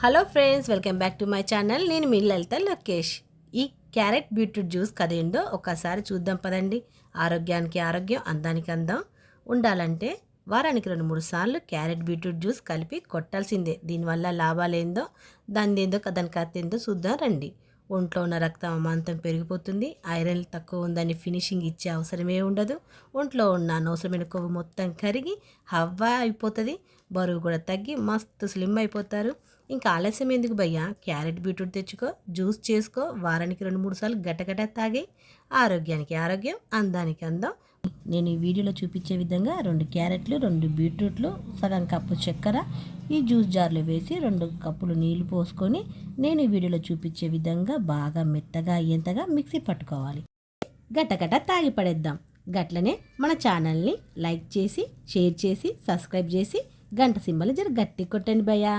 Hello friends, welcome back to my channel. నేను మీ లలిత లోకేష్. ఈ carrot beetroot juice కదేంటో ఒక్కసారి చూద్దాం పదండి. ఆరోగ్యానికి ఆరోగ్యం, అందానికి అందం ఉండాలంటే వారానికి 2-3 సార్లు క్యారెట్ బీట్రూట్ జ్యూస్ కలిపి కొట్టాల్సిందే. దీనివల్ల లాభాలేందో దాని కథ ఏందో చూద్దాం రండి. ఒంట్లో ఉన్న రక్తం అమాంతం పెరిగిపోతుంది. ఐరన్ తక్కువ ఉందని ఫినిషింగ్ ఇచ్చే అవసరమే ఉండదు. ఒంట్లో ఉన్న అనవసరమైన కొవ్వు మొత్తం కరిగి హవ్వా అయిపోతుంది. బరువు కూడా తగ్గి మస్తు స్లిమ్ అయిపోతారు. ఇంకా ఆలస్యం ఎందుకు భయ్యా, క్యారెట్ బీట్రూట్ తెచ్చుకో, జ్యూస్ చేసుకో, వారానికి 2-3 సార్లు గటగట తాగి ఆరోగ్యానికి ఆరోగ్యం, అందానికి అందం. నేను ఈ వీడియోలో చూపించే విధంగా 2 క్యారెట్లు, 2 బీట్రూట్లు, సగం కప్పు చక్కెర ఈ జ్యూస్ జార్లో వేసి 2 కప్పులు నీళ్లు పోసుకొని నేను ఈ వీడియోలో చూపించే విధంగా బాగా మెత్తగా అయ్యేంతగా మిక్సీ పట్టుకోవాలి. గటగట తాగి పడేద్దాం. గట్లనే మన ఛానల్ని లైక్ చేసి, షేర్ చేసి, సబ్స్క్రైబ్ చేసి, గంట సింబల్ జర గట్టి కొట్టండి భయ్యా.